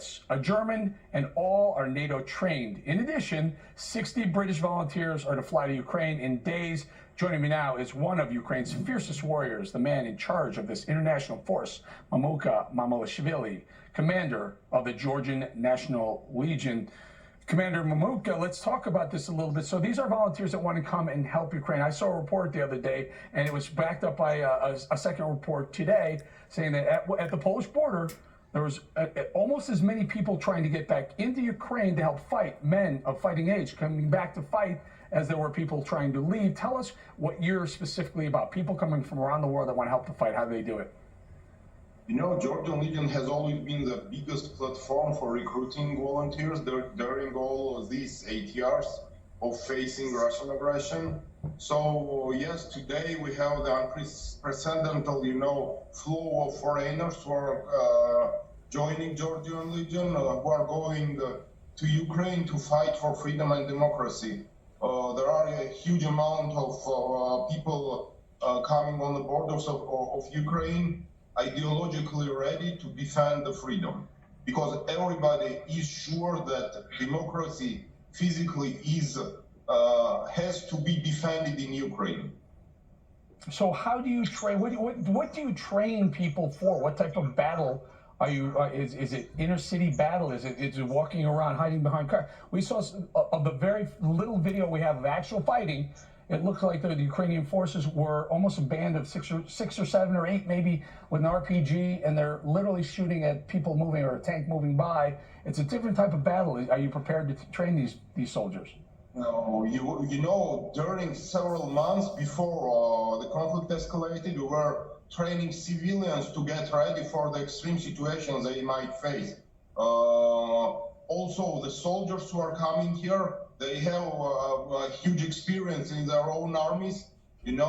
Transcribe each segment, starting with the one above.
Brits, a German, and all are NATO trained. In addition, 60 British volunteers are to fly to Ukraine in days. Joining me now is one of Ukraine's fiercest warriors, the man in charge of this international force, Mamuka Mamulashvili, commander of the Georgian National Legion. Commander Mamuka, let's talk about this a little bit. So these are volunteers that want to come and help Ukraine. I saw a report the other day, and it was backed up by a second report today, saying that at the Polish border, there was almost as many people trying to get back into Ukraine to help fight, men of fighting age coming back to fight, as there were people trying to leave. Tell us what you're specifically about. People coming from around the world that want to help to fight, how do they do it? You know, Georgian Legion has always been the biggest platform for recruiting volunteers during all of these 8 years of facing Russian aggression. So, yes, today we have the unprecedented, flow of foreigners who are joining Georgian Legion, who are going to Ukraine to fight for freedom and democracy. There are a huge amount of people coming on the borders of Ukraine, ideologically ready to defend the freedom, because everybody is sure that democracy physically has to be defended in Ukraine. So how do you train? What do you train people for? What type of battle are you? Is it inner city battle? Is it walking around hiding behind cars? We saw of the very little video we have of actual fighting. It looked like the Ukrainian forces were almost a band of six or seven or eight, maybe, with an RPG, and they're literally shooting at people moving or a tank moving by. It's a different type of battle. Are you prepared to train these soldiers? No, you know, during several months before the conflict escalated, we were training civilians to get ready for the extreme situations they might face. Also, the soldiers who are coming here, they have a huge experience in their own armies, and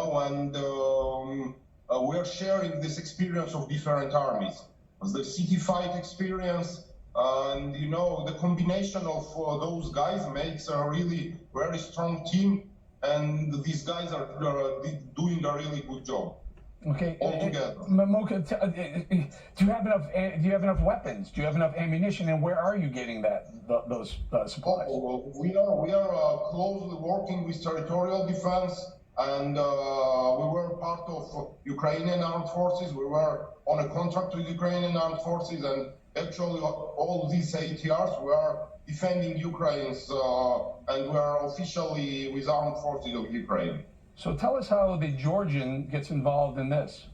we're sharing this experience of different armies. The city fight experience, and the combination of those guys makes a really very strong team, and these guys are doing a really good job. Okay. Altogether. Mamuka, do you have enough weapons? Do you have enough ammunition? And where are you getting those supplies? We are closely working with territorial defense, and we were part of Ukrainian armed forces. We were on a contract with Ukrainian armed forces, and actually all these 8 years we are defending Ukraine, and we are officially with armed forces of Ukraine. So tell us how the Georgian gets involved in this.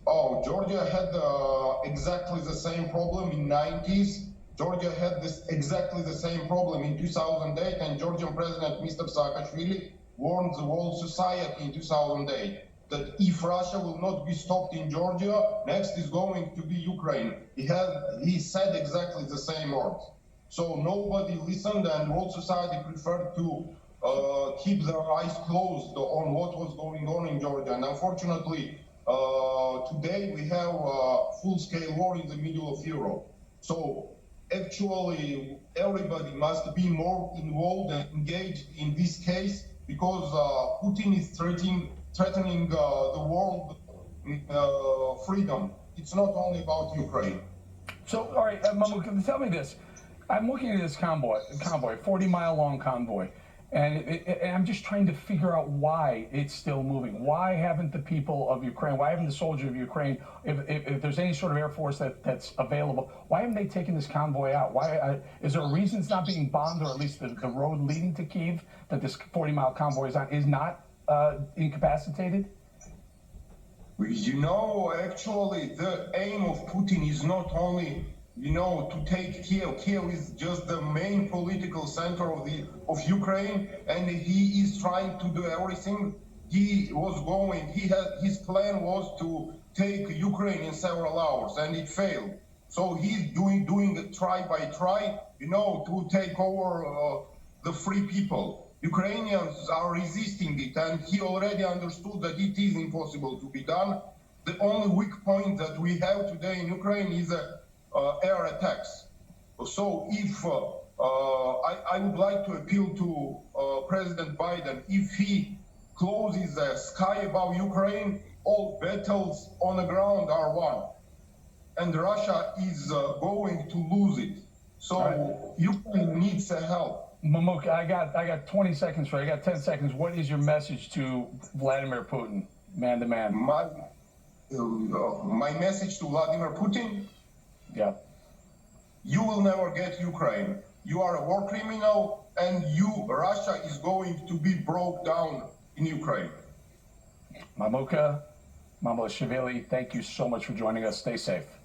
Oh, Georgia had exactly the same problem in 90s. Georgia had exactly the same problem in 2008, and Georgian President Mr. Saakashvili warned the world society in 2008 that if Russia will not be stopped in Georgia, next is going to be Ukraine. He said exactly the same words. So nobody listened, and world society preferred to keep their eyes closed on what was going on in Georgia. And unfortunately, today we have a full-scale war in the middle of Europe. So actually, everybody must be more involved and engaged in this case, because Putin is threatening the world freedom. It's not only about Ukraine. So, all right, Mamuka, tell me this. I'm looking at this convoy, 40-mile long convoy. And I'm just trying to figure out why it's still moving. Why haven't the people of Ukraine, why haven't the soldiers of Ukraine, if there's any sort of air force that's available, why haven't they taken this convoy out? Why is there a reason it's not being bombed, or at least the road leading to Kyiv that this 40-mile convoy is not incapacitated? Actually, the aim of Putin is not only to take Kiev. Kiev is just the main political center of Ukraine, and he is trying to do everything. His plan was to take Ukraine in several hours, and it failed. So he's doing it try by try, to take over the free people. Ukrainians are resisting it, and he already understood that it is impossible to be done. The only weak point that we have today in Ukraine is air attacks. So if I would like to appeal to President Biden, if he closes the sky above Ukraine, all battles on the ground are won. And Russia is going to lose So right. Ukraine needs help. Mamuka, I got 20 seconds for you. I got 10 seconds. What is your message to Vladimir Putin, man to man? My message to Vladimir Putin: Yeah. you will never get Ukraine. You are a war criminal, and Russia is going to be broke down in Ukraine. Mamuka Mamulashvili, thank you so much for joining us. Stay safe.